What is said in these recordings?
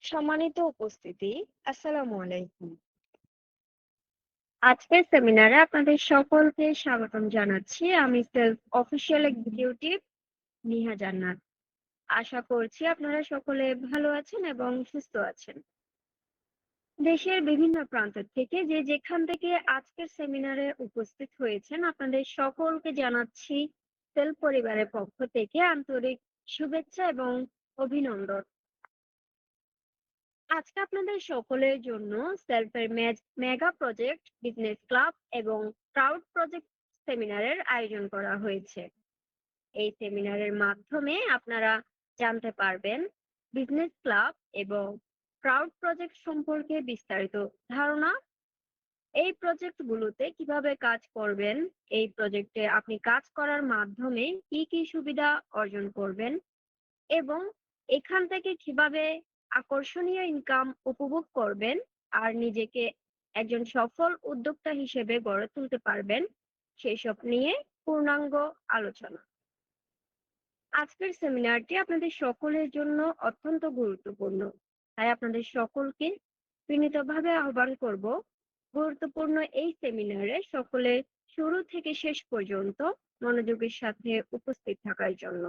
সম্মানিত উপস্থিতি, আসসালামু আলাইকুম। আজকের সেমিনারে আপনাদের সকলকে স্বাগতম জানাচ্ছি। আমি সেলফ অফিসিয়াল এক্সিকিউটিভ নিহা জান্নাত। আশা করছি আপনারা সকলে ভালো আছেন এবং সুস্থ আছেন। দেশের বিভিন্ন প্রান্ত থেকে যে যেখান থেকে আজকের সেমিনারে উপস্থিত হয়েছেন আপনাদের সকলকে জানাচ্ছি সেলফ পরিবারের পক্ষ থেকে আন্তরিক শুভেচ্ছা এবং অভিনন্দন। আজকে আপনাদের সকলের জন্য সেলফের মেগা প্রজেক্ট বিজনেস ক্লাব এবং ক্রাউড প্রজেক্ট সেমিনারের আয়োজন করা হয়েছে। এই সেমিনারের মাধ্যমে আপনারা জানতে পারবেন বিজনেস ক্লাব এবং ক্রাউড প্রজেক্ট সম্পর্কে বিস্তারিত ধারণা, এই প্রজেক্টগুলোতে কিভাবে কাজ করবেন, এই প্রজেক্টে আপনি কাজ করার মাধ্যমে কি কি সুবিধা অর্জন করবেন এবং এখান থেকে কিভাবে আকর্ষণীয় ইনকাম উপভোগ করবেন আর নিজেকে একজন সফল উদ্যোক্তা হিসেবে গড়ে তুলতে পারবেন, সেসব নিয়ে পূর্ণাঙ্গ আলোচনা। আজকের সেমিনারটি আপনাদের সকলের জন্য অত্যন্ত গুরুত্বপূর্ণ, তাই আপনাদের সকলকে বিনীতভাবে আহ্বান করব গুরুত্বপূর্ণ এই সেমিনারে সকলে শুরু থেকে শেষ পর্যন্ত মনোযোগের সাথে উপস্থিত থাকার জন্য।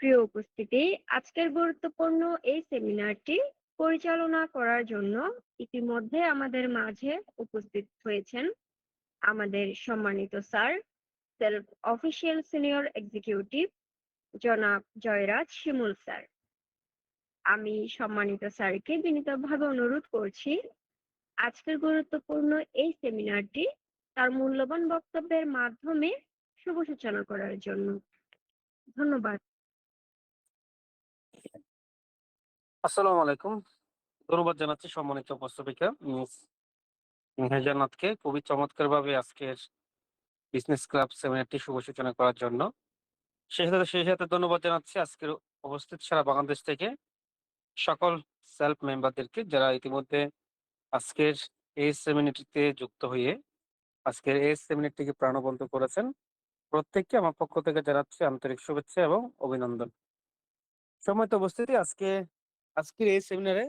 প্রিয় উপস্থিতি, আজকের গুরুত্বপূর্ণ এই সেমিনারটি পরিচালনা করার জন্য ইতিমধ্যে আমাদের মাঝে উপস্থিত হয়েছেন আমাদের সম্মানিত sir, self official senior executive জনাব জয়রাজ শিমুল স্যার। আমি সম্মানিত স্যারকে বিনীতভাবে অনুরোধ করছি আজকের গুরুত্বপূর্ণ এই সেমিনারটি তার মূল্যবান বক্তব্যের মাধ্যমে শুভ সূচনা করার জন্য। ধন্যবাদ। আসসালামু আলাইকুম। ধন্যবাদ জানাচ্ছি সম্মানিত উপস্থাপিকা মিস জান্নাতকে খুবই চমৎকারভাবে আজকের বিজনেস ক্লাব সেমিনারটি শুভ সূচনা করার জন্য। সেই সাথে ধন্যবাদ জানাচ্ছি আজকের উপস্থিত সারা বাংলাদেশ থেকে সকল সেলফ মেম্বারদেরকে যারা ইতিমধ্যে আজকের এই সেমিনারটিতে যুক্ত হয়ে আজকের এই সেমিনারটিকে প্রাণবন্ত করেছেন। প্রত্যেককে আমার পক্ষ থেকে জানাচ্ছি আন্তরিক শুভেচ্ছা এবং অভিনন্দন। সম্মানিত উপস্থিতি, আজকের এই সেমিনারে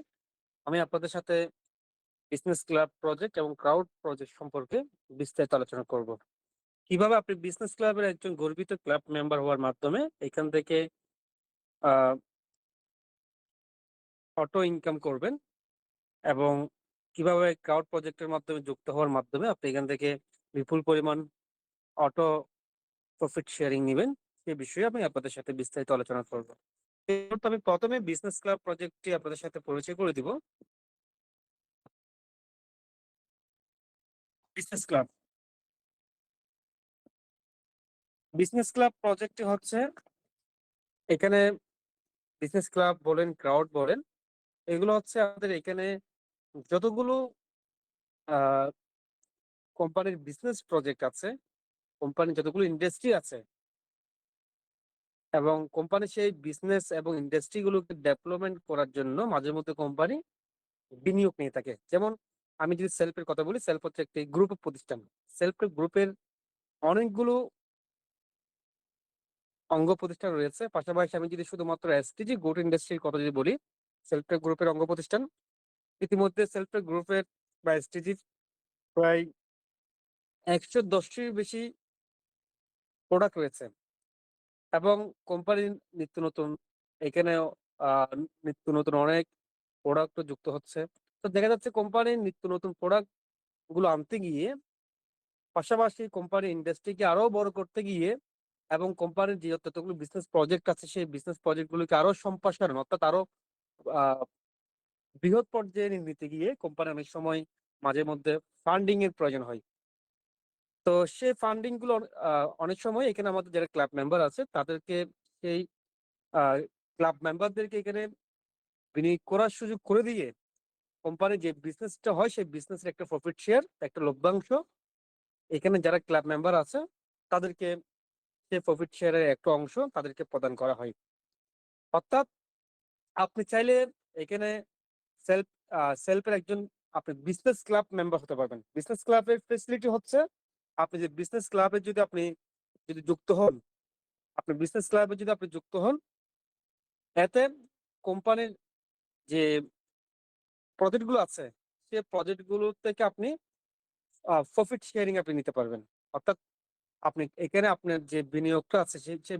আমি আপনাদের সাথে বিজনেস ক্লাব প্রজেক্ট এবং ক্রাউড প্রজেক্ট সম্পর্কে বিস্তারিত আলোচনা করব। কিভাবে আপনি বিজনেস ক্লাবের একজন গর্বিত ক্লাব মেম্বার হওয়ার মাধ্যমে এখান থেকে অটো ইনকাম করবেন এবং কিভাবে ক্রাউড প্রজেক্টের মাধ্যমে যুক্ত হওয়ার মাধ্যমে আপনি এখান থেকে বিপুল পরিমাণ অটো প্রফিট শেয়ারিং নেবেন, সে বিষয়ে আমি আপনাদের সাথে বিস্তারিত আলোচনা করব। আমি প্রথমে বিজনেস ক্লাব প্রজেক্টটি আপনাদের সাথে পরিচয় করে দিব। বিজনেস ক্লাব প্রজেক্টটি হচ্ছে, এখানে বিজনেস ক্লাব বলেন ক্রাউড বলেন, এগুলো হচ্ছে আমাদের এখানে যতগুলো কোম্পানির বিজনেস প্রজেক্ট আছে, কোম্পানির যতগুলো ইন্ডাস্ট্রি আছে এবং কোম্পানি সেই বিজনেস এবং ইন্ডাস্ট্রিগুলোকে ডেভেলপমেন্ট করার জন্য মাঝে মধ্যে কোম্পানি বিনিয়োগ নিয়ে থাকে। যেমন আমি যদি সেলফের কথা বলি, সেলফ হচ্ছে একটি গ্রুপ অফ প্রতিষ্ঠান। সেলফ গ্রুপের অনেকগুলো অঙ্গ প্রতিষ্ঠান রয়েছে। পাশাপাশি আমি যদি শুধুমাত্র এসটিজি গোট ইন্ডাস্ট্রির কথা যদি বলি, সেলফ গ্রুপের অঙ্গ প্রতিষ্ঠান ইতিমধ্যে সেলফ গ্রুপের বা এসটিজির প্রায় 110টির বেশি প্রোডাক্ট রয়েছে এবং কোম্পানির নিত্য নতুন এখানে নিত্য নতুন অনেক প্রোডাক্ট যুক্ত হচ্ছে। তো দেখা যাচ্ছে কোম্পানির নিত্য নতুন প্রোডাক্ট গুলো আনতে গিয়ে পাশাপাশি কোম্পানির ইন্ডাস্ট্রিকে আরো বড় করতে গিয়ে এবং কোম্পানির যে যতগুলো বিজনেস প্রজেক্ট আছে সেই বিজনেস প্রজেক্ট গুলোকে আরো সম্প্রসারণ অর্থাৎ আরো বৃহৎ পর্যায়ে নিতে গিয়ে কোম্পানি অনেক সময় মাঝে মধ্যে ফান্ডিং এর প্রয়োজন হয়। তো সেই ফান্ডিং গুলো অনেক সময় এখানে আমাদের যারা ক্লাব মেম্বার আছে তাদেরকে সেই ক্লাব মেম্বারদেরকে এখানে বিনিয়োগ করার সুযোগ করে দিয়ে কোম্পানির যে বিজনেসটা হয় সেই বিজনেসের একটা প্রফিট শেয়ার, একটা লভ্যাংশ এখানে যারা ক্লাব মেম্বার আছে তাদেরকে সেই প্রফিট শেয়ারের একটা অংশ তাদেরকে প্রদান করা হয়। অর্থাৎ আপনি চাইলে এখানে সেলফ সেলফের একজন আপনি বিজনেস ক্লাব মেম্বার হতে পারবেন। বিজনেস ক্লাবের ফেসিলিটি হচ্ছে, আপনি যে বিজনেস ক্লাবে যদি আপনি যুক্ত হন, আপনি বিজনেস ক্লাবে যদি আপনি যুক্ত হন, এতে কোম্পানির যে প্রজেক্ট গুলো আছে সে প্রজেক্ট গুলো থেকে আপনি প্রফিট শেয়ারিং আপনি নিতে পারবেন। অর্থাৎ আপনি এখানে আপনার যে বিনিয়োগটা আছে সে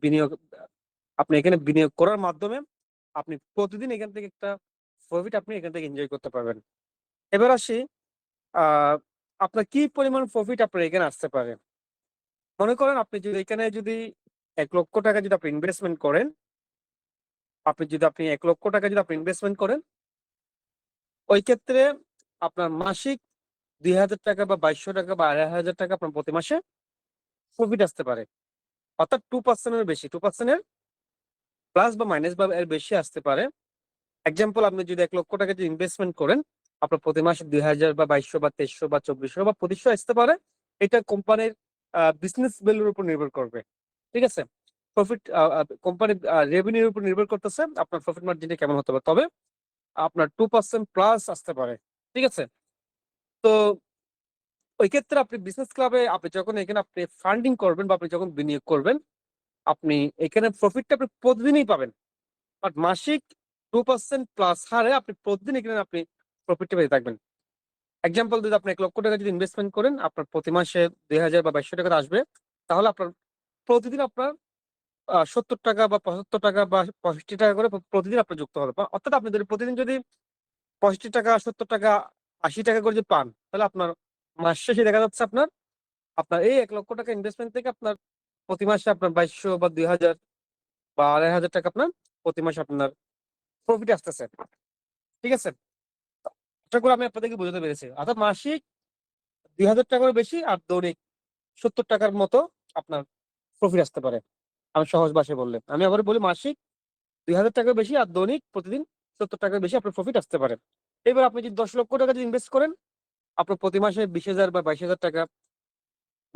বিনিয়োগ আপনি এখানে বিনিয়োগ করার মাধ্যমে আপনি প্রতিদিন এখান থেকে একটা প্রফিট আপনি এখান থেকে এনজয় করতে পারবেন। এবার আসি আহ আপনার কি পরিমাণ প্রফিট আপনার এখানে আসতে পারে। মনে করেন আপনি যদি এখানে যদি 1,00,000 টাকা যদি আপনি ইনভেস্টমেন্ট করেন, আপনি 1,00,000 টাকা যদি আপনি ইনভেস্টমেন্ট করেন, ওই ক্ষেত্রে আপনার মাসিক 2,000 টাকা বা 2,200 টাকা বা 2,500 টাকা আপনার প্রতি মাসে প্রফিট আসতে পারে। অর্থাৎ 2% এর বেশি, 2% এর প্লাস বা মাইনাস বা এর বেশি আসতে পারে। এক্সাম্পল, আপনি যদি 1,00,000 টাকা যদি ইনভেস্টমেন্ট করেন, আপনার প্রতি মাসে 2,000 বা 2,200 বা 2,300 বা 2,400 বা 2,500 আসতে পারে। এটা কোম্পানির বিজনেস ভ্যালুর উপর নির্ভর করবে। ঠিক আছে, প্রফিট কোম্পানির রেভিনিউর উপর নির্ভর করতেছে আপনার প্রফিট মার্জিনটা কেমন হতে পারে। তবে আপনার 2% প্লাস আসতে পারে। ঠিক আছে, তো ওই ক্ষেত্রে আপনি বিজনেস ক্লাবে আপনি যখন এখানে আপনি ফান্ডিং করবেন বা আপনি যখন বিনিয়োগ করবেন, আপনি এখানে প্রফিটটা আপনি প্রতিদিনই পাবেন। বাট মাসিক 2% প্লাস হারে আপনি প্রতিদিন এখানে আপনি প্রফিটটা পেয়ে থাকবেন। এক্সাম্পল, যদি আপনি 1,00,000 টাকা যদি ইনভেস্টমেন্ট করেন, আপনার প্রতি মাসে 2,000 বা 2,200 টাকা আসবে। তাহলে আপনার প্রতিদিন আপনার 70 টাকা বা 75 টাকা বা 65 টাকা করে প্রতিদিন আপনার যুক্ত হবে। অর্থাৎ আপনি যদি প্রতিদিন যদি 65 টাকা, 70 টাকা, 80 টাকা করে যদি পান, তাহলে আপনার মাস শেষে দেখা যাচ্ছে আপনার আপনার এই 1,00,000 টাকা ইনভেস্টমেন্ট থেকে আপনার প্রতি মাসে আপনার 2,200 বা 2,000 বা 2,500 টাকা আপনার প্রতি মাসে আপনার প্রফিট আসতেছে। ঠিক আছে, আশা করি আমি আপনাদেরকে বোঝাতে পেরেছি। অর্থাৎ মাসিক 2,000 টাকার বেশি আর দৈনিক 70 টাকার মতো আপনার প্রফিট আসতে পারে। আমি সহজ ভাষায় বললে, আমি আবার বলি, মাসিক 2,000 টাকার বেশি আর দৈনিক প্রতিদিন 70 টাকার বেশি আপনার প্রফিট আসতে পারে। এবার আপনি যদি 10,00,000 টাকা যদি ইনভেস্ট করেন, আপনার প্রতি মাসে 20,000 বা 22,000 টাকা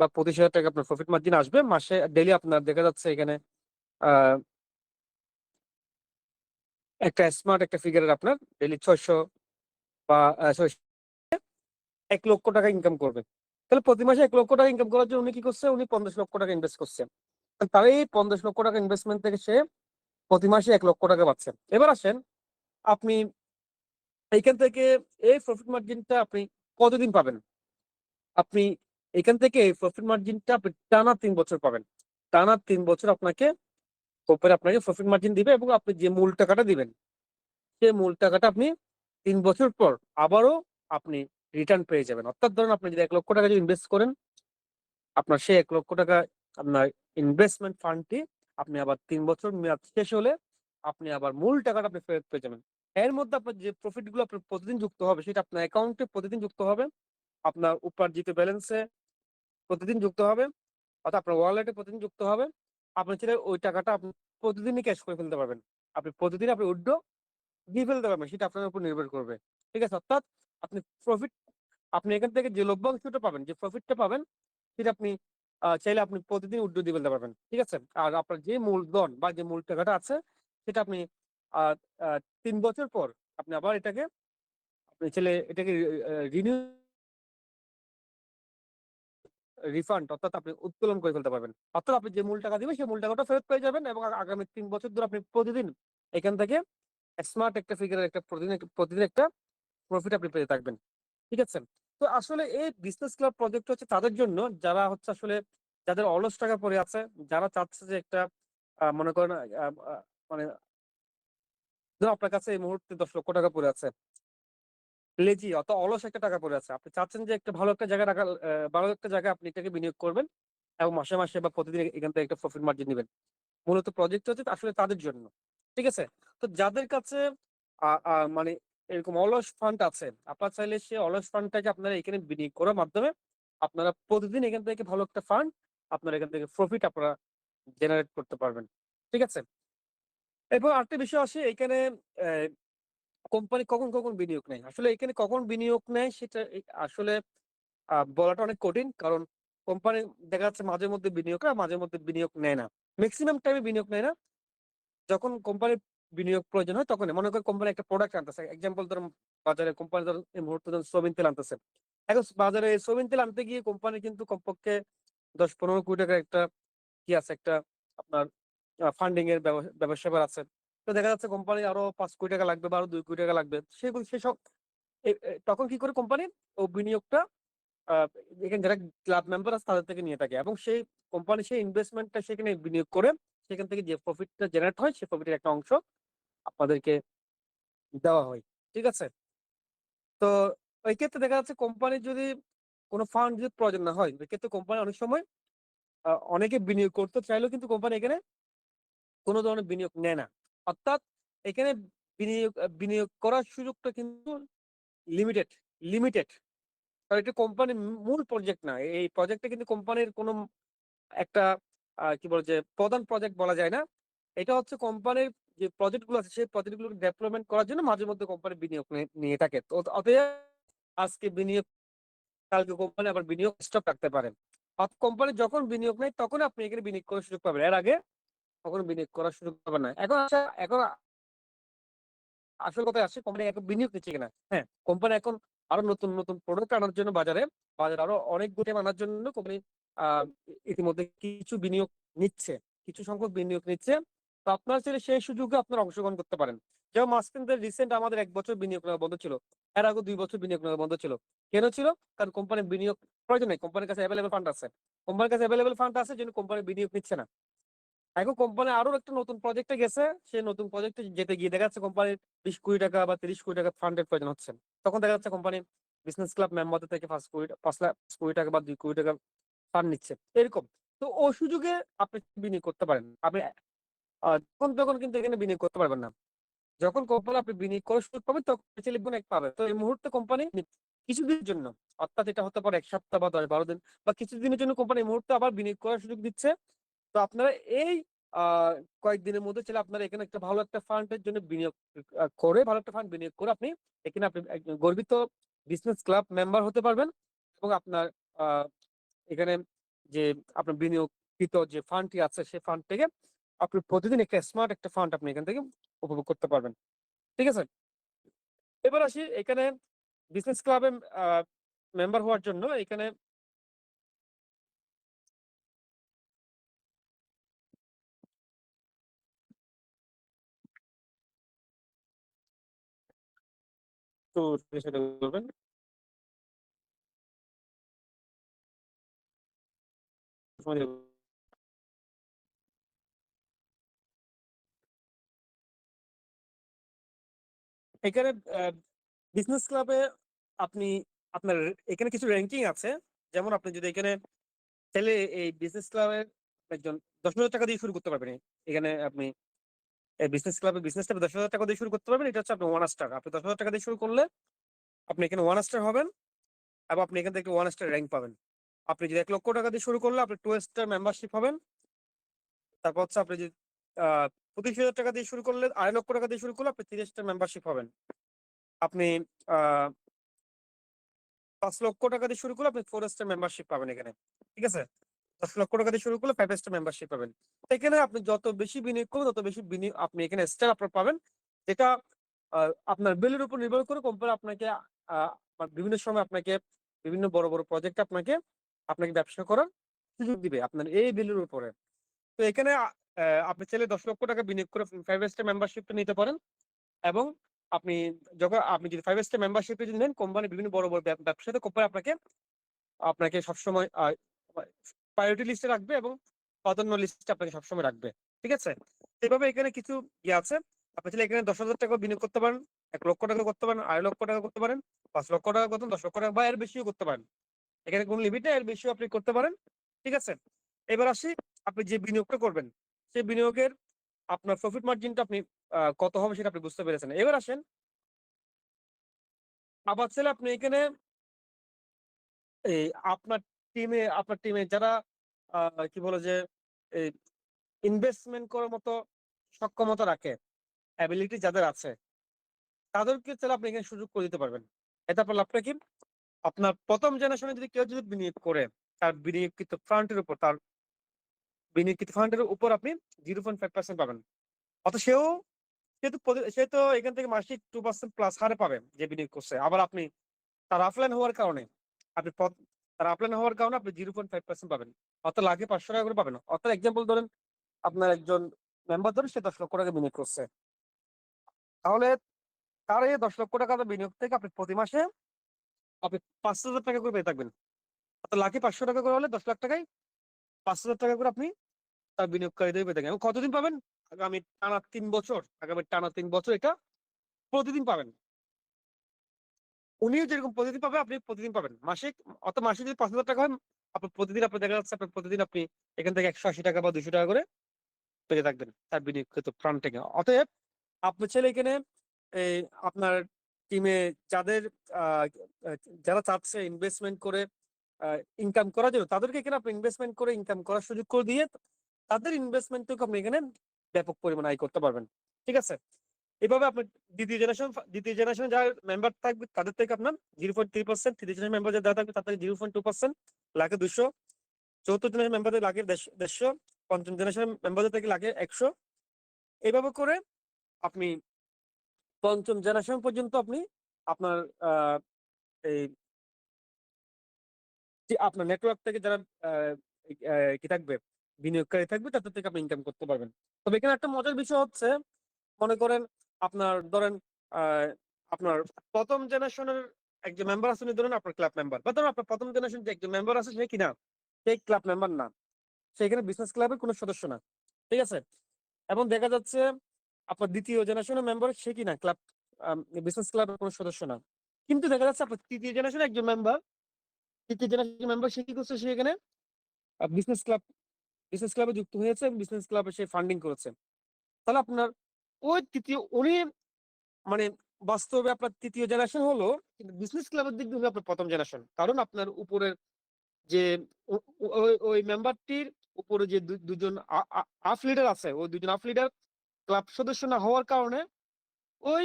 বা 25,000 টাকা আপনার প্রফিট মার্জিন আসবে। মাসে ডেলি আপনার দেখা যাচ্ছে এখানে আহ একটা স্মার্ট একটা ফিগারের আপনার ডেলি 600 বা 1,00,000 টাকা ইনকাম করবে। তাহলে প্রতি মাসে 1,00,000 টাকা ইনকাম করার জন্য উনি কি করছে, উনি 50,00,000 টাকা ইনভেস্ট করছে। তার এই 50,00,000 টাকা ইনভেস্টমেন্ট থেকে সে প্রতি মাসে 1,00,000 টাকা পাচ্ছে। এবার আসেন, আপনি এইখান থেকে এই প্রফিট মার্জিনটা আপনি কতদিন পাবেন। আপনি এখান থেকে এই প্রফিট মার্জিনটা আপনি টানা 3 বছর পাবেন। টানা 3 বছর আপনাকে কোম্পানি আপনাকে প্রফিট মার্জিন দিবে, এবং আপনি যে মূল টাকাটা দিবেন সেই মূল টাকাটা আপনি 3 বছর পর আবারও আপনি রিটার্ন পেয়ে যাবেন। অর্থাৎ ধরুন, আপনি যদি 1,00,000 টাকা যদি ইনভেস্ট করেন, আপনার সেই 1,00,000 টাকা আপনার ইনভেস্টমেন্ট ফান্ডটি আপনি আবার 3 বছর মেয়াদ শেষ হলে আপনি আবার মূল টাকাটা আপনি ফেরত পেয়ে যাবেন। এর মধ্যে আপনার যে প্রফিট গুলো আপনার প্রতিদিন যুক্ত হবে, সেটা আপনার অ্যাকাউন্টে প্রতিদিন যুক্ত হবে, আপনার উপার্জিত ব্যালেন্সে প্রতিদিন যুক্ত হবে, অর্থাৎ আপনার ওয়ালেটে প্রতিদিন যুক্ত হবে। আপনি চাইলে ওই টাকাটা আপনি প্রতিদিনই ক্যাশ করে ফেলতে পারবেন। আপনি প্রতিদিন আপনি উইথড্র দিয়ে ফেলতে পারবেন, সেটা আপনার উপর নির্ভর করবে। ঠিক আছে, অর্থাৎ আপনি প্রফিট আপনি এখান থেকে যে লভ্যাংশটা পাবেন, যে প্রফিটটা পাবেন, সেটা আপনি চাইলে আপনি প্রতিদিন উইথড্র দিয়ে ফেলতে পারবেন। ঠিক আছে, আর আপনার যে মূলধন বা যে মূল টাকাটা আছে, সেটা আপনি আহ আহ, 3 বছর পর আপনি আবার আপনি চাইলে এটাকে রিনিউ রিফান্ড, অর্থাৎ আপনি উত্তোলন করে ফেলতে পারবেন। অর্থাৎ আপনি যে মূল টাকা দিবেন সেই মূল টাকাটা ফেরত পেয়ে যাবেন, এবং আগামী 3 বছর ধরে আপনি প্রতিদিন এখান থেকে স্মার্ট একটা ফিগারের একটা প্রতিদিন একটা প্রফিট আপনি পেয়ে থাকবেন। ঠিক আছে, তো আসলে এই বিজনেস ক্লাব প্রজেক্ট হচ্ছে তাদের জন্য যারা হচ্ছে আসলে যাদের অলস টাকা পড়ে আছে, যারা চাচ্ছে যে একটা মনে করেন মানে ধরুন আপনার কাছে এই মুহূর্তে 10,00,000 টাকা পড়ে আছে, লেজি অত অলস একটা টাকা পড়ে আছে, আপনি চাচ্ছেন যে একটা ভালো একটা জায়গায় রাখা, ভালো একটা জায়গায় আপনি এটাকে বিনিয়োগ করবেন এবং মাসে মাসে বা প্রতিদিন এখান থেকে একটা প্রফিট মার্জিন নেবেন। মূলত প্রজেক্ট হচ্ছে আসলে তাদের জন্য। ঠিক আছে, তো যাদের কাছে মানে এরকম অলস ফান্ড আছে, আপনার চাইলে সে অলস ফান্ডটাকে আপনারা এখানে বিনিয়োগ করার মাধ্যমে আপনারা প্রতিদিন এখান থেকে ভালো একটা ফান্ড আপনারা এখান থেকে প্রফিট আপনারা জেনারেট করতে পারবেন। ঠিক আছে, এরপর আরেকটা বিষয় আসে এখানে, কোম্পানি কখন কখন বিনিয়োগ নেয়। আসলে এখানে কখন বিনিয়োগ নেয় সেটা আসলে বলাটা অনেক কঠিন, কারণ কোম্পানি দেখা যাচ্ছে মাঝে মধ্যে বিনিয়োগ করে, মাঝে মধ্যে বিনিয়োগ নেয় না। ম্যাক্সিমাম টাইমে বিনিয়োগ নেয় না। যখন কোম্পানির বিনিয়োগ প্রয়োজন হয় তখন মনে করেন কোম্পানি একটা প্রোডাক্ট আনতেছে, এক্সাম্পল ধরুন বাজারে কোম্পানি ধরুন এই মুহূর্তে ধরুন সোয়াবিন তেল আনতেছে। এখন বাজারে সোয়াবিন তেল আনতে গিয়ে কোম্পানি কিন্তু কমপক্ষে 10-15 কোটি টাকার একটা কি আছে, একটা আপনার ফান্ডিং এর ব্যবসা আছে। তো দেখা যাচ্ছে কোম্পানি আরো 5 কোটি টাকা লাগবে বা আরো 2 কোটি টাকা লাগবে, সেসব তখন কি করে কোম্পানি ও বিনিয়োগটা এখানে যারা ক্লাব মেম্বার আছে তাদের থেকে নিয়ে থাকে, এবং সেই কোম্পানি সেই ইনভেস্টমেন্টটা সেখানে বিনিয়োগ করে সেখান থেকে যে প্রফিটটা জেনারেট হয় সেই প্রফিটের একটা অংশ আপনাদেরকে দেওয়া হয়। ঠিক আছে? তো ওই ক্ষেত্রে দেখা যাচ্ছে কোম্পানির যদি কোনো ফান্ড যদি প্রয়োজন না হয়, ওই ক্ষেত্রে কোম্পানি অনেক সময় অনেকে বিনিয়োগ করতে চাইলেও কিন্তু কোম্পানি এখানে কোনো ধরনের বিনিয়োগ নেয় না। অর্থাৎ এখানে বিনিয়োগ করার সুযোগটা কিন্তু লিমিটেড লিমিটেড কারণ এটা কোম্পানির মূল প্রজেক্ট না। এই প্রজেক্টটা কিন্তু কোম্পানির কোনো একটা কি বলে যে প্রধান প্রজেক্ট বলা যায় না। এটা হচ্ছে কোম্পানির যে প্রজেক্ট গুলো আছে সেই প্রজেক্ট গুলো ডেভেলপমেন্ট করার জন্য মাঝে মধ্যে কোম্পানি বিনিয়োগ নিয়ে থাকে। তো অতএব আজকে বিনিয়োগ, কালকে কোম্পানি আবার বিনিয়োগ স্টপ রাখতে পারে। কোম্পানি যখন বিনিয়োগ নেয় তখন আপনি এখানে বিনিয়োগ করার সুযোগ পাবেন, এর আগে কখনো বিনিয়োগ করার সুযোগ পাবেন না। এখন আসল কথায় আসছে কোম্পানি এখন বিনিয়োগ নিচ্ছে কিনা। হ্যাঁ, কোম্পানি এখন আরো নতুন নতুন প্রোডাক্ট আনার জন্য বাজারে আরো অনেক গুটি আনার জন্য কোম্পানি আহ ইতিমধ্যে কিছু বিনিয়োগ নিচ্ছে, কিছু সংখ্যক বিনিয়োগ নিচ্ছে। তো আপনার চাইলে সেই সুযোগে আপনারা অংশগ্রহণ করতে পারেন। যেমন মাঝখানে রিসেন্ট আমাদের 1 বছর বিনিয়োগ নেওয়া বন্ধ ছিল, এর আগে 2 বছর বিনিয়োগ নেওয়া বন্ধ ছিল। কেন ছিল? কারণ কোম্পানির বিনিয়োগ প্রয়োজন নেই, কোম্পানির কাছে অ্যাভেলেবল ফান্ড আছে। কোম্পানির কাছে অ্যাভেলেবল ফান্ড আছে জন্য কোম্পানি বিনিয়োগ নিচ্ছে না। এখন কোম্পানি আরো একটা নতুন প্রজেক্টে গেছে, সেই নতুন প্রজেক্টে যেতে গিয়ে দেখা যাচ্ছে কোম্পানির 20 কোটি টাকা বা 30 কোটি টাকা ফান্ডের প্রয়োজন হচ্ছে। তখন দেখা যাচ্ছে কোম্পানি বিজনেস ক্লাব মেম্বারদের থেকে 5 কোটি টাকা বা 2 কোটি টাকা ফান্ড নিচ্ছে এরকম। তো ও সুযোগে আপনি বিনিয়োগ করতে পারেন। আপনি তখন তখন কিন্তু এখানে বিনিয়োগ করতে পারবেন না। যখন কোম্পানি আপনি বিনিয়োগ করার সুযোগ পাবেন তখন লিখবেন এক পাবে। তো এই মুহূর্তে কোম্পানি কিছুদিনের জন্য, অর্থাৎ এটা হতে পারে 1 সপ্তাহ বা 10-12 দিন বা কিছুদিনের জন্য কোম্পানি এই মুহূর্তে আবার বিনিয়োগ করার সুযোগ দিচ্ছে। তো আপনারা এই কয়েকদিনের মধ্যে চাইলে আপনারা এখানে একটা ভালো একটা ফান্ডের জন্য বিনিয়োগ করে, ভালো একটা ফান্ড বিনিয়োগ করে এখানে আপনি একজন গর্বিত বিজনেস ক্লাব মেম্বার হতে পারবেন। এবং আপনার আহ, এখানে যে আপনার বিনিয়োগকৃত যে ফান্ডটি আছে সেই ফান্ড থেকে আপনি প্রতিদিন একটা স্মার্ট একটা ফান্ড আপনি এখান থেকে উপভোগ করতে পারবেন। ঠিক আছে? এবার আসি এখানে বিজনেস ক্লাবে মেম্বার হওয়ার জন্য এখানে একটু সেটা বলবেন। এখানে বিজনেস ক্লাবে আপনি আপনার এখানে কিছু র্যাঙ্কিং আছে। যেমন আপনি যদি এখানে চাইলে এই বিজনেস ক্লাবের একজন 10,000 টাকা দিয়ে শুরু করতে পারবেন। এখানে আপনি বিজনেসটা 10,000 টাকা দিয়ে শুরু করতে পারবেন। এটা হচ্ছে আপনি 1 স্টার, আপনি 10,000 টাকা দিয়ে শুরু করলে আপনি এখানে 1 স্টার হবেন এবং আপনি এখান থেকে 1 স্টার র্যাঙ্ক পাবেন। আপনি যদি 1 লক্ষ টাকা দিয়ে শুরু করলে আপনি 2 স্টার মেম্বারশিপ হবেন। তারপর হচ্ছে আপনি যদি 25,000 টাকা দিয়ে শুরু করলে, 2.5 লক্ষ টাকা দিয়ে শুরু করলে আপনি 3 স্টার মেম্বারশিপ হবেন। আপনি আহ 5 লক্ষ টাকা দিয়ে শুরু করলে আপনি 4 স্টার মেম্বারশিপ পাবেন এখানে। ঠিক আছে? 10 লক্ষ টাকা দিয়ে শুরু করলে 5 স্টার মেম্বারশিপ পাবেন। এখানে আপনি যত বেশি বিনিয়োগ করবেন তত বেশি বিনিয়োগ আপনি এখানে স্টার আপনার পাবেন, যেটা আপনার বিলের উপর নির্ভর করে কোম্পানি আপনাকে বিভিন্ন সময় আপনাকে বিভিন্ন বড় বড় প্রজেক্ট আপনাকে আপনাকে ব্যবসা করার সুযোগ দিবে আপনার এই বিলের উপরে। তো এখানে আপনি চাইলে 10 লক্ষ টাকা বিনিয়োগ করে 5 স্টার মেম্বারশিপটা নিতে পারেন। এবং আপনি যখন আপনি যদি 5 স্টার মেম্বারশিপে যদি নেন, কোম্পানি বিভিন্ন বড় বড় ব্যবসাতে কোম্পানি আপনাকে আপনাকে সবসময় প্রায়োরিটি লিস্টে রাখবে এবং প্রাধান্য লিস্টে আপনাকে সবসময় রাখবে। ঠিক আছে? এইভাবে এখানে কিছু ইয়ে আছে। আপনি চাইলে এখানে 10,000 টাকা বিনিয়োগ করতে পারেন, 1 লক্ষ টাকা করতে পারেন, 2.5 লক্ষ টাকা করতে পারেন, 5 লক্ষ টাকা করতে, 10 লক্ষ টাকা বা এর বেশিও করতে পারেন। এখানে কোনো লিমিট নেই, এর বেশিও আপনি করতে পারেন। ঠিক আছে? এবার আসি আপনি যে বিনিয়োগটা করবেন সেই বিনিয়োগের আপনার প্রফিট মার্জিনটা আপনি কত হবে সেটা আপনি বুঝতে পেরেছেন। এবার আসেন আবার চাইলে আপনি এখানে এই আপনার টিমে যারা কি বলে যে এই ইনভেস্টমেন্ট করার মতো সক্ষমতা রাখে, অ্যাবিলিটি যাদের আছে তাদেরকে চাইলে আপনি এখানে সুযোগ করে দিতে পারবেন। এটা আপনার লাভটা কি? আপনার প্রথম জেনারেশনে যদি কেউ যদি বিনিয়োগ করে তার বিনিয়োগকৃত ফান্ডের উপর আপনি 0.5% পাবেন। অত সে তো এখান থেকে মাসিক 2% প্লাস হারে পাবে যে বিনিয়োগ করছে। আবার আপনি তার অফলাইন হওয়ার কারণে আপনি তার অফলাইন হওয়ার কারণে আপনি 0.5% পাবেন। অর্থাৎ লাখে 500 টাকা করে পাবেন। অর্থাৎ এক্সাম্পল ধরেন আপনার একজন মেম্বার ধরেন সে 10 লক্ষ টাকা বিনিয়োগ করছে। তাহলে তার এই 10 লক্ষ টাকা বিনিয়োগ থেকে আপনি প্রতি মাসে আপনি 5,000 টাকা করে পেয়ে থাকবেন। অর্থাৎ লাখে 500 টাকা করে হলে 10 লাখ টাকায় 5,000 টাকা করে আপনি তার বিনিয়োগকারীদের পেয়ে থাকেন। এবং কতদিন পাবেন? আগামী টানা 3 বছর এটা প্রতিদিন পাবেন। উনিও যেরকম প্রতিদিন পাবে, আপনি প্রতিদিন পাবেন। অর্থাৎ মাসে যদি 5,000 টাকা হয়, আপনি প্রতিদিন আপনি দেখা যাচ্ছে আপনি প্রতিদিন আপনি এখান থেকে 180 টাকা বা 200 টাকা করে পেয়ে থাকবেন তার বিনিয়োগকৃত ফান্ড থেকে। অতএব আপনি চাইলে এখানে এই আপনার টিমে যাদের আহ, আহ, যারা চাচ্ছে ইনভেস্টমেন্ট করে ইনকাম করার জন্য, তাদেরকে এখানে আপনি ইনভেস্টমেন্ট করে ইনকাম করার সুযোগ করে দিয়ে তাদের ইনভেস্টমেন্টটুকু আপনি এখানে ব্যাপক পরিমাণে আয় করতে পারবেন। ঠিক আছে? এভাবে আপনি দ্বিতীয় জেনারেশন যারা মেম্বার থাকবে তাদের থেকে আপনার 0.3%, তৃতীয় জেনারেশন মেম্বার যারা থাকবে তাদের 0.2%, লাখে 200, চতুর্থ জেনারেশন মেম্বারদের লাখে 150, পঞ্চম জেনারেশন মেম্বারদের থেকে লাখে 100। এইভাবে করে আপনি পঞ্চম জেনারেশন পর্যন্ত আপনি আপনার এই যে আপনার নেটওয়ার্ক থেকে যারা কি থাকবে, বিনিয়োগকারী থাকবে, তাদের থেকে আপনি ইনকাম করতে পারবেন। তবে এখানে একটা মজার বিষয় হচ্ছে, মনে করেন আপনার ধরেন আহ, আপনার প্রথম জেনারেশনের একজন মেম্বার আছে, উনি ধরেন আপনার ক্লাব মেম্বার, বা ধরুন আপনার প্রথম জেনারেশন যে একজন মেম্বার আছে সে কিনা সেই ক্লাব মেম্বার না, সেখানে বিজনেস ক্লাবের কোনো সদস্য না। ঠিক আছে? এবং দেখা যাচ্ছে আপনার দ্বিতীয় জেনারেশনের মেম্বার সে কিনা বিজনেস ক্লাবের কোনো সদস্য না, কিন্তু দেখা যাচ্ছে আপনার তৃতীয় জেনারেশন মেম্বার সে কি করছে, সে এখানে বিজনেস ক্লাবে যুক্ত হয়েছে, বিজনেস ক্লাবে সে ফান্ডিং করেছে। তাহলে আপনার ওই তৃতীয় উনি মানে বাস্তবে আপনার তৃতীয় জেনারেশন হলো, কিন্তু বিজনেস ক্লাবের দিক দিয়ে আপনার প্রথম জেনারেশন। কারণ আপনার উপরের যে ওই মেম্বারটির উপরে যে দুজন আফ লিডার আছে, ওই দুজন আফ লিডার ক্লাব সদস্য না হওয়ার কারণে ওই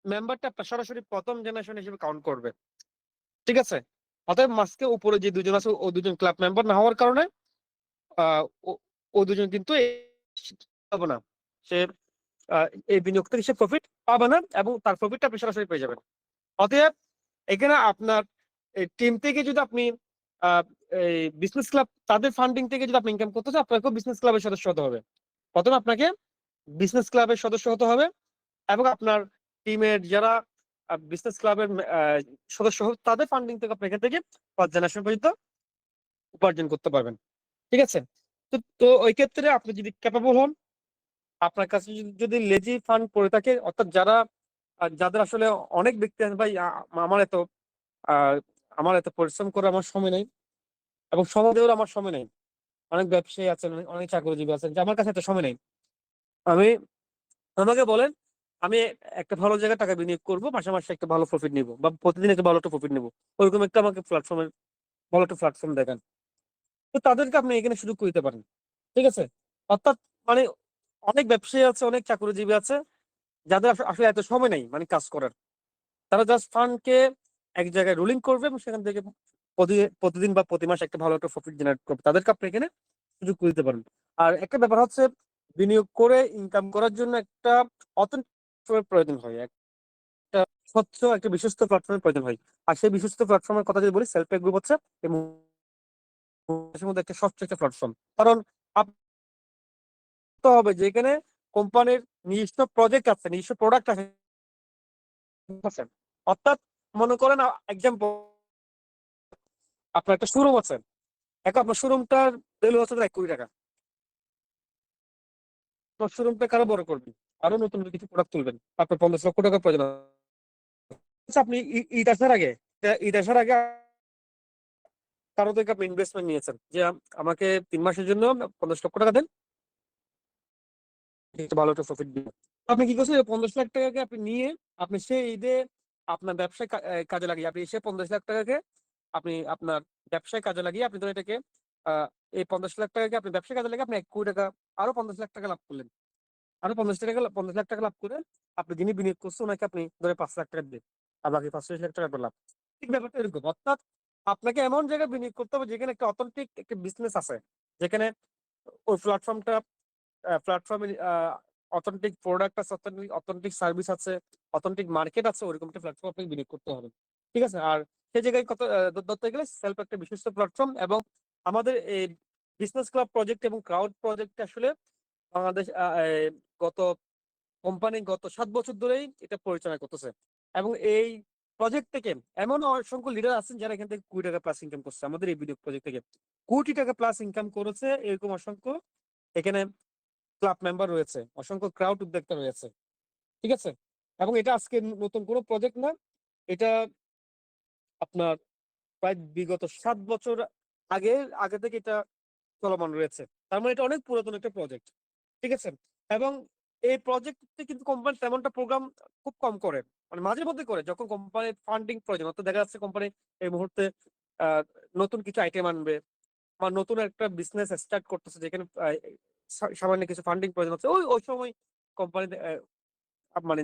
মেম্বারটা আপনার সরাসরি প্রথম জেনারেশন হিসেবে কাউন্ট করবে। ঠিক আছে? অতএব মাসকে উপরে যে দুজন আছে ও দুজন ক্লাব মেম্বার না হওয়ার কারণে আহ ও দুজন কিন্তু পাবে না, সে এই বিনিয়োগ থেকে সে প্রফিট পাবে না, এবং তার প্রফিটটা আপনি সরাসরি পেয়ে যাবেন। অতএব এখানে আপনার টিম থেকে যদি আপনি এই বিজনেস ক্লাব তাদের ফান্ডিং থেকে যদি আপনি ইনকাম করতে চান, আপনাকে বিজনেস ক্লাবের সদস্য হতে হবে। প্রথমে আপনাকে বিজনেস ক্লাবের সদস্য হতে হবে, এবং আপনার টিমের যারা বিজনেস ক্লাবের সদস্য হবে তাদের ফান্ডিং থেকে আপনি এখান থেকে 5 জেনারেশন পর্যন্ত উপার্জন করতে পারবেন। ঠিক আছে? তো তো ওই ক্ষেত্রে আপনি যদি ক্যাপাবল হন, আপনার কাছে যদি লেজি ফান্ড পড়ে থাকে, অর্থাৎ যাদের আসলে অনেক ব্যক্তি আছে, ভাই আমার এত আহ, আমার এত পরিশ্রম করে আমার সময় নেই, এবং সময় দেওয়ার আমার সময় নেই। অনেক ব্যবসায়ী আছেন, অনেক চাকরিজীবী আছেন যে আমার কাছে এত সময় নেই, আমি আমাকে বলেন, আমি একটা ভালো জায়গায় টাকা বিনিয়োগ করবো, মাসে মাসে একটা ভালো প্রফিট নিবো, বা প্রতিদিন একটা ভালো একটা প্রফিট নিবো, ওইরকম একটা আমাকে ভালো একটা প্ল্যাটফর্ম দেখান। তো তাদেরকে আপনি এখানে সুযোগ করে দিতে পারেন। ঠিক আছে? অর্থাৎ মানে অনেক ব্যবসায়ী আছে, অনেক চাকরিজীবী আছে যাদের আসলে এত সময় নেই মানে কাজ করার। তারা জাস্ট ফান্ডকে এক জায়গায় রুলিং করবে এবং সেখান থেকে প্রতিদিন বা প্রতি মাসে একটা ভালো একটা প্রফিট জেনারেট করবে, তাদেরকে আপনি এখানে সুযোগ করে দিতে পারেন। আর একটা ব্যাপার হচ্ছে, বিনিয়োগ করে ইনকাম করার জন্য একটা অথেন্টিক প্রয়োজন হয়, একটা স্বচ্ছ একটা বিশ্বস্ত প্ল্যাটফর্মের প্রয়োজন হয়। আর সেই বিশ্বস্ত প্ল্যাটফর্মের কথা যদি বলি, সেলফ গ্রুপ হচ্ছে এই মুহূর্তের মধ্যে একটা স্বচ্ছ একটা প্ল্যাটফর্ম। কারণ তো হবে যে এখানে কোম্পানির নিজস্ব প্রজেক্ট আছে, নিজস্ব প্রোডাক্ট আছে। অর্থাৎ মনে করেন এক্সাম্পল, আপনার একটা শোরুম আছে, এখন আপনার শোরুমটার ভ্যালু হচ্ছে 1 কোটি টাকা। তো শোরুমটা কারো বড় করবেন, আরো নতুন কিছু প্রোডাক্ট তুলবেন, আপনার 50 লক্ষ টাকা প্রয়োজন আছে। আপনি ঈদ আসার আগে কারো থেকে আপনি ইনভেস্টমেন্ট নিয়েছেন যে আমাকে 3 মাসের জন্য 50 লক্ষ টাকা দেন, একটা ভালো একটা প্রফিট দিবেন। আপনি কি করছেন, 50 লাখ টাকাকে আপনি নিয়ে আপনি সেই ঈদে আপনার ব্যবসায় কাজে লাগিয়ে, আপনি সে 50 লাখ টাকাকে আপনি আপনার ব্যবসায় কাজে লাগিয়ে, আপনি ধরেন এটাকে এই 50 লাখ টাকাকে আপনি ব্যবসায় কাজে লাগিয়ে আপনি 1 কোটি টাকা, আরো 50 লাখ টাকা লাভ করলেন। আরো 50 লাখ টাকা লাভ করে আপনি যিনি বিনিয়োগ করছে ওনাকে আপনি ধরে 5 লাখ টাকা দিলেন, আর বাকি 45 লাখ টাকা আপনার লাভ। ঠিক ব্যাপারটা এরকম। অর্থাৎ আপনাকে এমন জায়গায় বিনিয়োগ করতে হবে যেখানে একটা অথেন্টিক একটা বিজনেস আছে, যেখানে ওই প্ল্যাটফর্মে অথেন্টিক প্রোডাক্ট আছে, অথেন্টিক সার্ভিস আছে, অথেন্টিক মার্কেট আছে, ওরকম একটা প্ল্যাটফর্ম আপনাকে বিনিয়োগ করতে হবে। ঠিক আছে? আর সেই জায়গায় কত ধরতে গেলে সেলফ একটা বিশ্বস্ত প্ল্যাটফর্ম, এবং আমাদের এই বিজনেস ক্লাব প্রজেক্ট এবং ক্রাউড প্রজেক্ট আসলে বাংলাদেশ গত কোম্পানি গত 7 বছর ধরেই এটা পরিচালনা করতেছে, এবং এই প্রজেক্ট থেকে এমন অসংখ্য লিডার আছেন যারা এখান থেকে কোটি টাকা প্লাস ইনকাম করছে। আমাদের এই ভিডিও প্রজেক্ট থেকে কোটি টাকা প্লাস ইনকাম করেছে এরকম অসংখ্য এখানে ক্লাব মেম্বার রয়েছে, অসংখ্য ক্রাউড উদ্যোক্তা রয়েছে। ঠিক আছে, এবং এটা আজকে নতুন কোনো প্রজেক্ট না, এটা আপনার প্রায় বিগত 7 বছর আগে আগে থেকে এটা চলমান রয়েছে। তার মানে এটা অনেক পুরাতন একটা প্রজেক্ট। ঠিক আছে, এবং এই প্রজেক্টে কিন্তু কোম্পানি তেমনটা প্রোগ্রাম খুব কম করে, মানে মাঝে মধ্যে করে যখন কোম্পানির ফান্ডিং প্রয়োজন, অর্থাৎ দেখা যাচ্ছে কোম্পানি এই মুহূর্তে নতুন কিছু আইটেম আনবে বা নতুন একটা বিজনেস স্টার্ট করতেছে যেখানে সামান্য কিছু ফান্ডিং প্রয়োজন হচ্ছে, ওই ওই সময় কোম্পানি মানে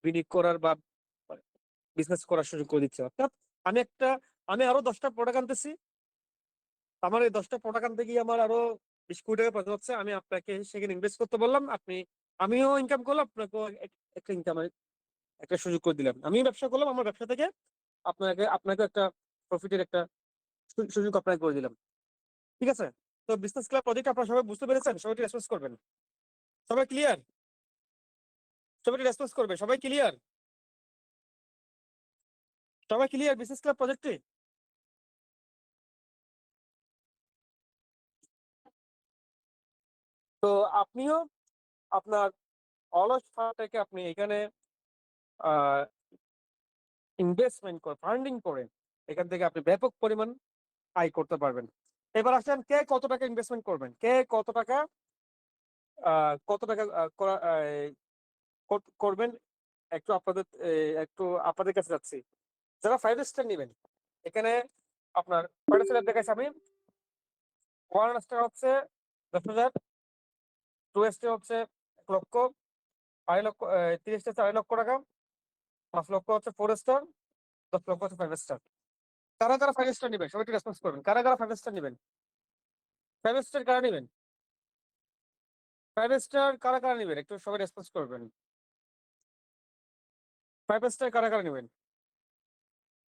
বিনিয়োগ করার বা বিজনেস করার সুযোগ করে দিচ্ছে। অর্থাৎ আমি আরো 10টা প্রোডাক্ট আনতেছি, আমার এই 10টা প্রোডাক্ট আনতে গিয়ে আমার আরো 20 কোটি টাকা প্রয়োজন হচ্ছে, আমি আপনাকে সেখানে ইনভেস্ট করতে বললাম, আমিও ইনকাম করলাম, আপনাকেও একটা ইনকামের একটা সুযোগ করে দিলাম। আমি ব্যবসা করলাম, আমার ব্যবসা থেকে আপনাকে একটা প্রফিটের একটা সুযোগ আপনাকে করে দিলাম। ঠিক আছে, তো বিজনেস ক্লাব প্রজেক্ট আপনারা সবাই বুঝতে পেরেছেন? সবাই রেসপন্স করবেন, সবাই ক্লিয়ার? সবাই রেসপন্স করবে, সবাই ক্লিয়ার? সবাই ক্লিয়ার বিজনেস ক্লাব প্রজেক্টে? তো আপনিও আপনার অলস ফান্ডটাকে আপনি এখানে ইনভেস্টমেন্ট করে ফান্ডিং করে এখান থেকে আপনি ব্যাপক পরিমাণ আয় করতে পারবেন। এবার আসেন, কে কত টাকা ইনভেস্টমেন্ট করবেন, কে কত টাকা করবেন, একটু আপনাদের কাছে যাচ্ছি। যারা 5 স্টার নেবেন, এখানে আপনার কয়টা স্টার দেখাচ্ছি আমি। 1 স্টার হচ্ছে 10,000, 2 স্টার হচ্ছে 1 লক্ষ, 2.5 লক্ষ, 30 স্টার 4 লক্ষ টাকা, 5 লক্ষ হচ্ছে 4 স্টার, 10 লক্ষ হচ্ছে 5 স্টার। কারা কারা 5 স্টার নেবেন সবাই একটু রেসপন্স করবেন, কারা কারা 5 স্টার নেবেন? 5 স্টার কারা নেবেন? 5 স্টার কারা কারা নেবেন একটু সবাই রেসপন্স করবেন। 5 স্টার কারা কারা নেবেন?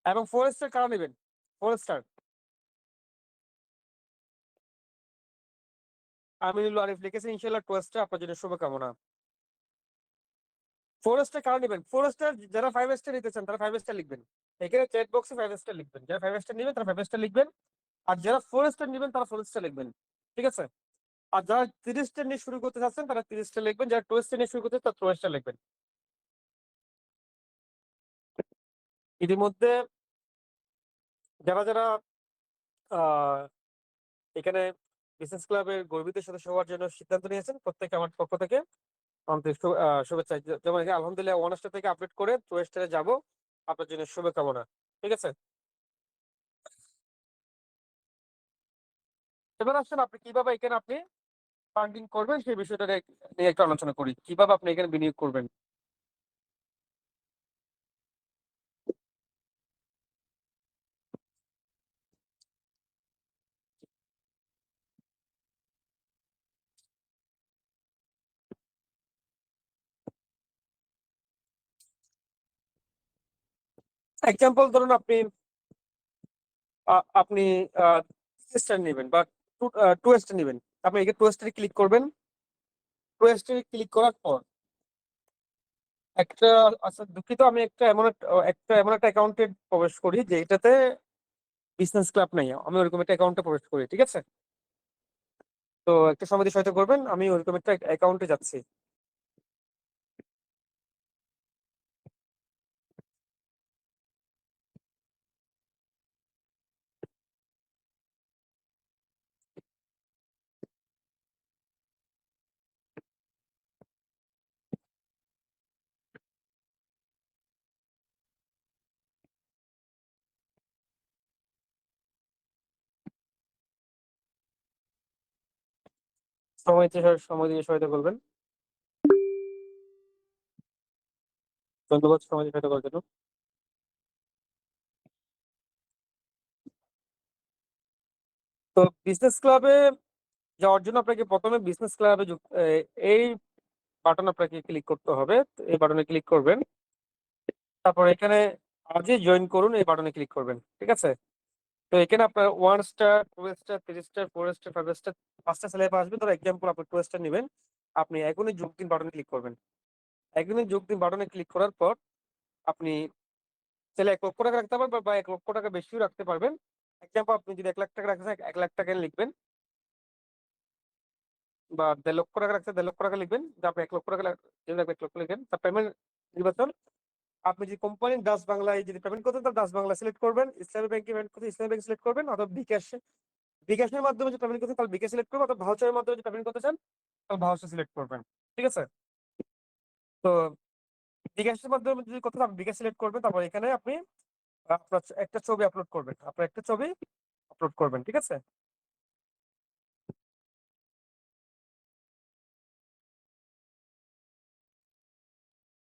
এবং 4 স্টার কারা নেবেন? 4 স্টার আমিনুল আরিফ লিখেছেন, ইনশাল্লাহ 2 স্টার আপনার জন্য শুভকামনা। 4 স্টার কারা নেবেন? 4 স্টার যারা 5 স্টার নিতে চান তারা 5 স্টার লিখবেন, এখানে চ্যাট বক্সে 5 স্টার লিখবেন। যারা 5 স্টার নেবেন তারা 5 স্টার লিখবেন, আর যারা 4 স্টার নেবেন তারা 4 স্টার লিখবেন। ঠিক আছে, আর যারা 30 স্টার নিয়ে শুরু করতে চাচ্ছেন তারা 30 স্টার লিখবেন, যারা 2 স্টার নিয়ে শুরু করতে তারা 2 স্টার লিখবেন। ইতিমধ্যে যারা যারা আহ এখানে বিজনেস ক্লাবের গর্বিত সদস্য হওয়ার জন্য সিদ্ধান্ত নিয়েছেন, প্রত্যেকে আমার পক্ষ থেকে আন্তরিক শুভেচ্ছা। যেমন এখানে আলহামদুলিল্লাহ 1 স্টার থেকে আপডেট করে 2 স্টারে যাবো, আপনার জন্য শুভকামনা। ঠিক আছে, এবার আসছেন আপনি কিভাবে এখানে আপনি ফান্ডিং করবেন সেই বিষয়টা নিয়ে একটু আলোচনা করি, কিভাবে আপনি এখানে বিনিয়োগ করবেন। এক্সাম্পল ধরুন আপনি 3 স্টার নেবেন বা 2 স্টার নেবেন, আপনি এখানে 2 স্টারে ক্লিক করবেন। 2 স্টারে ক্লিক করার পর একটা, আচ্ছা দুঃখিত, আমি একটা এমন একটা অ্যাকাউন্টে প্রবেশ করি যে এটাতে বিজনেস ক্লাব নেই, আমি ওরকম একটা অ্যাকাউন্টে প্রবেশ করি। ঠিক আছে, তো একটা সময় দিয়ে সহায়তা করবেন, আমি ওরকম একটা অ্যাকাউন্টে যাচ্ছি। সময় দিয়ে সহায়তা করবেন, ধন্যবাদ সময় দিয়ে সহায়তা করার জন্য। তো বিজনেস ক্লাবে যাওয়ার জন্য আপনাকে প্রথমে বিজনেস ক্লাবে এই বাটন আপনাকে ক্লিক করতে হবে, তো এই বাটনে ক্লিক করবেন, তারপর এখানে আজই জয়েন করুন এই বাটনে ক্লিক করবেন। ঠিক আছে, তো এখানে আপনার 1 star, 2 star, 3 star, 4 star, 5 star 5টা স্ল্যাব আসবে। ধরো এক্সাম্পল আপনি 2 স্টার নেবেন, আপনি এখনই যোগ দিন বাটনে ক্লিক করবেন। একদিনের যোগ দিন বাটনে ক্লিক করার পর আপনি চাইলে 1 লক্ষ টাকা রাখতে পারবেন বা 1 লক্ষ টাকা বেশিও রাখতে পারবেন। এক্সাম্পল, আপনি যদি 1 লাখ টাকা রাখতে চান 1 লাখ টাকা লিখবেন, বা 1.5 লক্ষ টাকা রাখতে 1.5 লক্ষ টাকা লিখবেন। আপনি 1 লক্ষ টাকা যদি 1 লক্ষ লিখবেন, তার পেমেন্ট নির্বাচন আপনি যে কোম্পানি ডাচ বাংলায় যদি পেমেন্ট করতে তার ডাচ বাংলা সিলেক্ট করবেন, ইসলামী ব্যাংকে পেমেন্ট করতে ইসলামী ব্যাংক সিলেক্ট করবেন, অথবা বিকাশের মাধ্যমে যদি পেমেন্ট করতে তাহলে বিকাশ সিলেক্ট করবেন, অথবা ভাউচারের মাধ্যমে যদি পেমেন্ট করতে চান তাহলে ভাউচার সিলেক্ট করবেন। ঠিক আছে? তো বিকাশের মাধ্যমে যদি করতে চান বিকাশ সিলেক্ট করবেন, তারপর এখানে আপনি আপনার একটা ছবি আপলোড করবেন, আপনার একটা ছবি আপলোড করবেন। ঠিক আছে?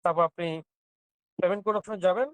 তারপর আপনি পেমেন্ট কোড অপশনে যাবেন।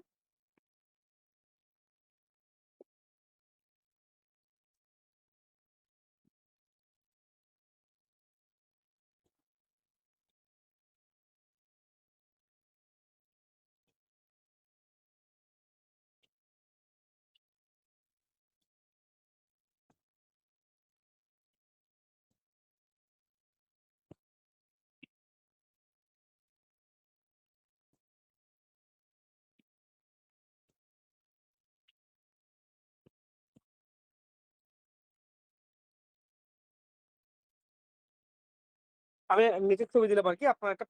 আমি নিজের ছবি দিলাম আর কি, আপনার একটা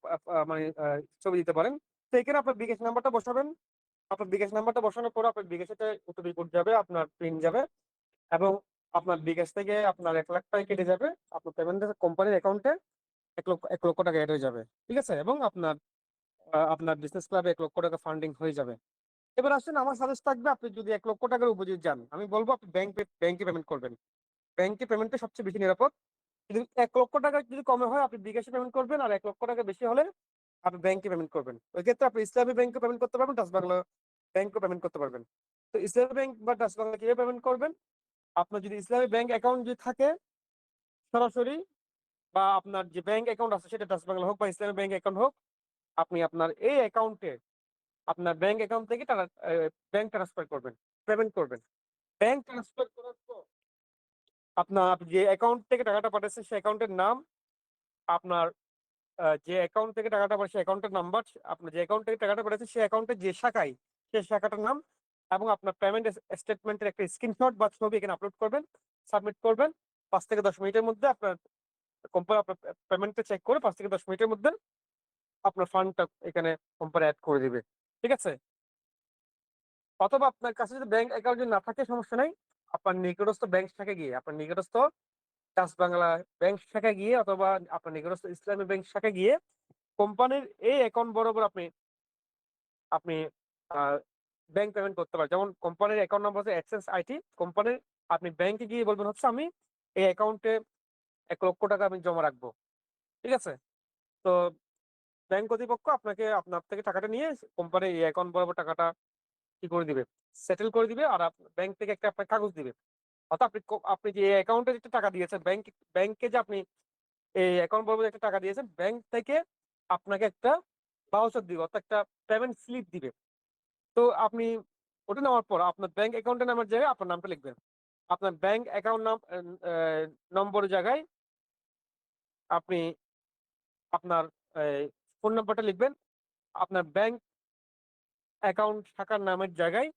মানে ছবি দিতে পারেন। তো এখানে আপনার বিকাশ নাম্বারটা বসাবেন। আপনার বিকাশ নাম্বারটা বসানোর পর আপনার বিকাশে ওটিপি কোড যাবে, আপনার পিন যাবে, এবং আপনার বিকাশ থেকে আপনার 1 লাখ টাকা কেটে যাবে। আপনার পেমেন্ট কোম্পানির অ্যাকাউন্টে 1 লক্ষ টাকা অ্যাড হয়ে যাবে। ঠিক আছে? এবং আপনার বিজনেস ক্লাবে 1 লক্ষ টাকা ফান্ডিং হয়ে যাবে। এবার আসেন, আমার সাজেস্ট থাকবে আপনি যদি 1 লক্ষ টাকার উপর যদি যান, আমি বলবো আপনি ব্যাংকে পেমেন্ট করবেন। ব্যাংকে পেমেন্টটা সবচেয়ে বেশি নিরাপদ। যদি 1 লক্ষ টাকা যদি কমে হয় আপনি বিকাশে পেমেন্ট করবেন, আর 1 লক্ষ টাকা বেশি হলে আপনি ব্যাংকে পেমেন্ট করবেন। ওই ক্ষেত্রে আপনি ইসলামী ব্যাংকে পেমেন্ট করতে পারবেন, ডাচ বাংলা ব্যাংকও পেমেন্ট করতে পারবেন। তো ইসলামী ব্যাংক বা ডাচ বাংলা কিভাবে পেমেন্ট করবেন? আপনার যদি ইসলামী ব্যাংক অ্যাকাউন্ট যদি থাকে সরাসরি, বা আপনার যে ব্যাংক অ্যাকাউন্ট আছে সেটা ডাচ বাংলা হোক বা ইসলামী ব্যাংক অ্যাকাউন্ট হোক, আপনি আপনার এই অ্যাকাউন্টে আপনার ব্যাংক অ্যাকাউন্ট থেকে টাকা ব্যাংক ট্রান্সফার করবেন, পেমেন্ট করবেন। ব্যাংক ট্রান্সফার করার পর আপনার যে অ্যাকাউন্ট থেকে টাকাটা পাঠাচ্ছেন সেই অ্যাকাউন্টের নাম, আপনার যে অ্যাকাউন্ট থেকে টাকাটা পাঠাচ্ছে অ্যাকাউন্টের নাম্বার, আপনার যে অ্যাকাউন্ট থেকে টাকাটা পাঠাচ্ছে সেই অ্যাকাউন্টের যে শাখায় সেই শাখাটার নাম, এবং আপনার পেমেন্ট স্টেটমেন্টের একটা স্ক্রিনশট বা ছবি এখানে আপলোড করবেন, সাবমিট করবেন। 5 থেকে 10 মিনিটের মধ্যে আপনার কোম্পানি আপনার পেমেন্টটা চেক করে 5 থেকে 10 মিনিটের মধ্যে আপনার ফান্ডটা এখানে কোম্পানি অ্যাড করে দিবে। ঠিক আছে? অথবা আপনার কাছে যদি ব্যাংক অ্যাকাউন্ট যদি না থাকে সমস্যা নাই, আপনার নিকটস্থ ব্যাংক শাখায় গিয়ে, আপনার নিকটস্থ ডাচ বাংলা ব্যাংক শাখায় গিয়ে, অথবা আপনার নিকটস্থ ইসলামী ব্যাংক শাখায় গিয়ে কোম্পানির এই অ্যাকাউন্ট বরাবর আপনি আপনি ব্যাংক পেমেন্ট করতে পারেন। যেমন কোম্পানির অ্যাকাউন্ট নাম্বার হচ্ছে অ্যাক্সেস আইটি কোম্পানির, আপনি ব্যাংকে গিয়ে বলবেন হচ্ছে আমি এই অ্যাকাউন্টে 1 লক্ষ টাকা আমি জমা রাখবো। ঠিক আছে? তো ব্যাংক কর্তৃপক্ষ আপনাকে আপনার থেকে টাকাটা নিয়ে কোম্পানির এই অ্যাকাউন্ট বরাবর টাকাটা কি করে দিবে, সেটেল করে দিবে, আর ব্যাংক থেকে একটা আপনার কাগজ দিবে। অর্থাৎ আপনি যে অ্যাকাউন্টে যেটা টাকা দিয়েছেন, ব্যাংকে যে আপনি এই অ্যাকাউন্ট বরাবর একটা টাকা দিয়েছেন, ব্যাংক থেকে আপনাকে একটা ভাউচার দিবে, অর্থাৎ একটা পেমেন্ট স্লিপ দিবে। তো আপনি ওটা নেওয়ার পর আপনার ব্যাংক অ্যাকাউন্টের নামের জায়গায় আপনার নামটা লিখবেন। আপনার ব্যাংক অ্যাকাউন্ট নম্বরের জায়গায় আপনি আপনার ফোন নাম্বারটা লিখবেন। আপনার ব্যাংক অ্যাকাউন্ট শাখার নামের জায়গায়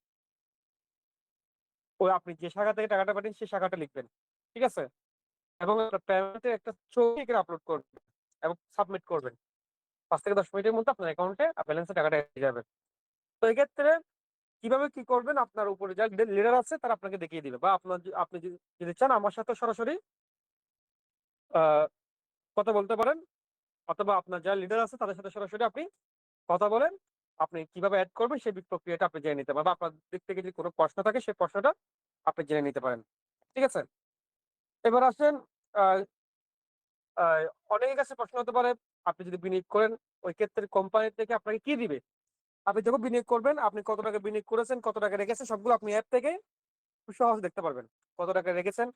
ওই আপনি যে শাখা থেকে টাকাটা পাঠান সেই শাখাটা লিখবেন। ঠিক আছে? এবং আপনার পেমেন্টের একটা ছবি এখানে আপলোড করবেন এবং সাবমিট করবেন। 5 থেকে 10 মিনিটের মধ্যে আপনার অ্যাকাউন্টে ব্যালেন্সে টাকাটা এসে যাবে। তো এক্ষেত্রে কিভাবে কি করবেন, আপনার উপরে যা লিডার আছে তারা আপনাকে দেখিয়ে দিবে, বা আপনি যদি চান আমার সাথে সরাসরি আহ কথা বলতে পারেন, অথবা আপনার যা লিডার আছে তাদের সাথে সরাসরি আপনি কথা বলেন। আপনি কিভাবে অ্যাড করবেন সেই প্রক্রিয়াটা আপনি জেনে নিতে পারেন, বা আপনার দিক থেকে যদি কোনো প্রশ্ন থাকে সেই প্রশ্নটা আপনি জেনে নিতে পারেন। ঠিক আছে? এবার আসেন, আহ আহ অনেকের কাছে প্রশ্ন হতে পারে আপনি যদি বিনিয়োগ করেন ওই ক্ষেত্রে কোম্পানি থেকে আপনাকে কি দিবে। আপনি যখন বিনিয়োগ করবেন আপনি কত টাকা বিনিয়োগ করেছেন, কত টাকা রেখেছেন, সবগুলো আপনি অ্যাপ থেকে খুব সহজে দেখতে পারবেন। কত টাকা রেখেছেন,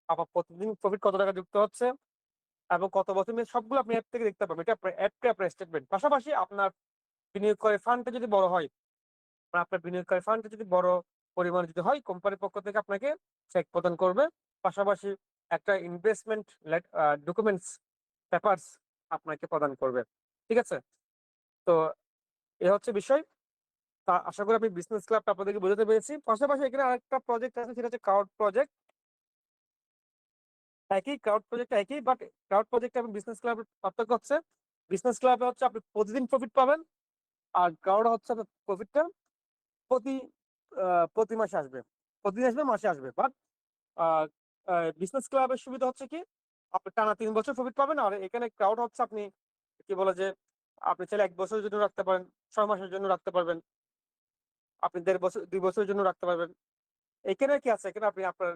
আপনার প্রতিদিন প্রফিট কত টাকা যুক্ত হচ্ছে, এবং কত বছর মেয়াদ, সবগুলো আপনি অ্যাপ থেকে দেখতে পারবেন। এটা আপনার অ্যাপকে আপনার স্টেটমেন্ট। পাশাপাশি আপনার বিনিয়োগ করে ফান্ডটা যদি বড় হয়, বা আপনার বিনিয়োগকারী ফান্ডটা যদি বড় পরিমাণে যদি হয়, কোম্পানির পক্ষ থেকে আপনাকে চেক প্রদান করবে। পাশাপাশি একটা ইনভেস্টমেন্ট ডকুমেন্টস পেপারস আপনাকে প্রদান করবে। ঠিক আছে? তো এ হচ্ছে বিষয়। তা আশা করি আমি বিজনেস ক্লাবটা আপনাদেরকে বোঝাতে পেরেছি। পাশাপাশি এখানে আরেকটা প্রজেক্ট আছে, সেটা হচ্ছে ক্রাউড প্রজেক্ট। একই ক্রাউড প্রজেক্ট একই, বাট ক্রাউড প্রজেক্ট এবং বিজনেস ক্লাবের পার্থক্য হচ্ছে বিজনেস ক্লাবে হচ্ছে আপনি প্রতিদিন প্রফিট পাবেন, আর ক্রাউড হচ্ছে আপনার প্রফিটটা প্রতি প্রতি মাসে আসবে, প্রতিদিন আসবে, মাসে আসবে। বাট বিজনেস ক্লাবের সুবিধা হচ্ছে কি, আপনি টানা 3 বছর প্রফিট পাবেন। আর এখানে ক্রাউড হচ্ছে আপনি কি বলে যে আপনি চাইলে 1 বছরের জন্য রাখতে পারেন, 6 মাসের জন্য রাখতে পারবেন, আপনি 1.5 বছর 2 বছরের জন্য রাখতে পারবেন। এখানে কি আছে, এখানে আপনি আপনার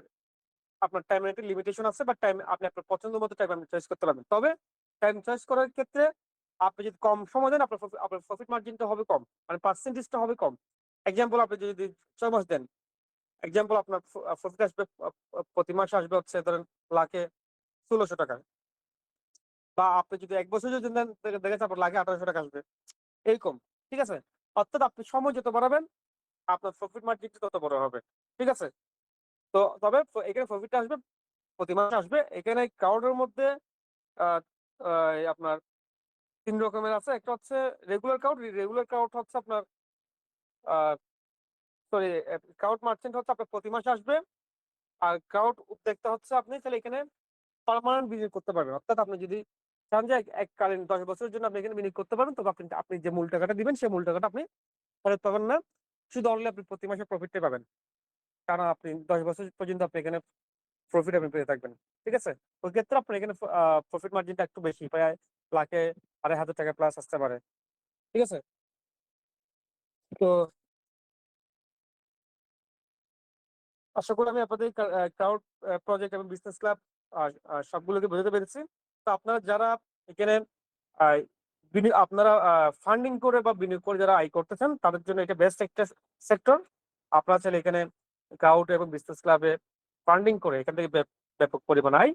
আপনার টাইমের একটা লিমিটেশন আছে, বা টাইম আপনি আপনার পছন্দ মতো টাইম আপনি চয়েস করতে পারবেন। তবে টাইম চয়েস করার ক্ষেত্রে আপনি যদি কম সময় দেন, আপনার প্রফিট মার্জিনটা হবে কম, মানে পার্সেন্টেজটা হবে কম। এক্সাম্পল, আপনি যদি 6 মাস দেন, এক্সাম্পল আপনার প্রফিট আসবে প্রতি মাসে আসবে হচ্ছে ধরেন লাখে 1600 টাকা। বা আপনি যদি 1 বছর যদি দেন, দেখা যাচ্ছে আপনার লাখে 1800 টাকা আসবে, এরকম। ঠিক আছে? অর্থাৎ আপনি সময় যত বাড়াবেন, আপনার প্রফিট মার্জিনটা তত বড় হবে। ঠিক আছে? তো তবে এখানে প্রফিটটা আসবে প্রতি মাসে আসবে। এখানে ক্রাউডের মধ্যে আহ, আপনার 3 রকমের আছে। একটা হচ্ছে রেগুলার ক্রাউড। রেগুলার ক্রাউড হচ্ছে আপনার সরি, ক্রাউড মার্চেন্ট হচ্ছে আপনার প্রতি মাসে আসবে। আর ক্রাউড উদ্যোক্তা হচ্ছে আপনি তাহলে এখানে পার্মানেন্ট বিনিয়োগ করতে পারবেন। অর্থাৎ আপনি যদি চান যে এককালীন 10 বছরের জন্য আপনি এখানে বিনিয়োগ করতে পারেন, তবে আপনি আপনি যে মূল টাকাটা দিবেন সেই মূল টাকাটা আপনি ফেরত পাবেন না, শুধু অনলি আপনি প্রতি মাসে প্রফিটটা পাবেন। কারণ আপনি 10 বছর পর্যন্ত আপনি এখানে প্রফিট আপনি পেয়ে থাকবেন। ঠিক আছে? ওই ক্ষেত্রে আপনার এখানে প্রফিট মার্জিনটা একটু বেশি, প্রায় লাখে 2500 টাকা প্লাস আসতে পারে। ঠিক আছে? তো আশা করি আমি আপনাদের ক্রাউড প্রজেক্ট এবং বিজনেস ক্লাব সবগুলোকে বোঝাতে পেরেছি। তো আপনারা যারা এখানে আহ, আপনারা ফান্ডিং করে বা বিনিয়োগ করে যারা আয় করতে চান, তাদের জন্য এটা বেস্ট একটা সেক্টর। আপনারা চাইলে এখানে ক্রাউড এবং বিজনেস ক্লাবে ফান্ডিং করে এখান থেকে ব্যাপক পরিমাণ আয়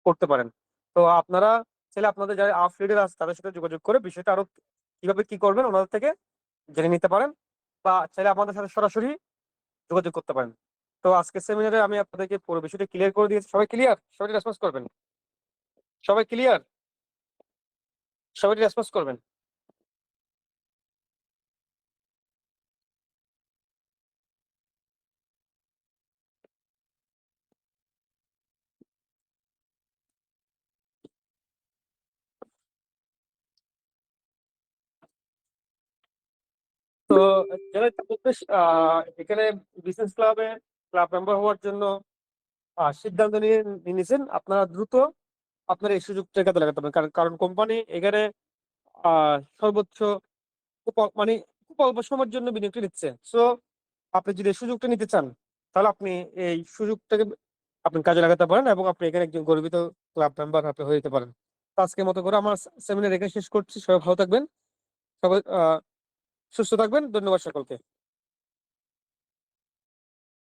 করতে পারেন। তো আপনারা চাইলে আপনাদের যারা আফলিডার আছে তাদের সাথে যোগাযোগ করে বিষয়টা আরো কিভাবে কি করবেন ওনাদের থেকে জেনে নিতে পারেন, বা চাইলে আমাদের সাথে সরাসরি যোগাযোগ করতে পারেন। তো আজকে সেমিনারে আমি আপনাদেরকে পুরো বিষয়টা ক্লিয়ার করে দিয়েছি। সবাই ক্লিয়ার? সবাই রেসপন্স করবেন। সবাই ক্লিয়ার? সবাই রেসপন্স করবেন। তো যারা এখানে বিজনেস ক্লাবে ক্লাব মেম্বার হওয়ার জন্য সিদ্ধান্ত নিয়েছেন, আপনারা দ্রুত আপনার এই সুযোগটা কাজে লাগাতে পারেন। কারণ কারণ কোম্পানি এখানে সর্বোচ্চ মানে খুব অল্প সময়ের জন্য বিনিয়োগটা নিচ্ছে। সো আপনি যদি এই সুযোগটা নিতে চান, তাহলে আপনি এই সুযোগটাকে আপনি কাজে লাগাতে পারেন, এবং আপনি এখানে একজন গর্বিত ক্লাব মেম্বার আপনি হয়ে যেতে পারেন। তো আজকের মতো করে আমার সেমিনার এখানে শেষ করছি। সবাই ভালো থাকবেন, সবাই সুস্থ থাকবেন। ধন্যবাদ সকলকে।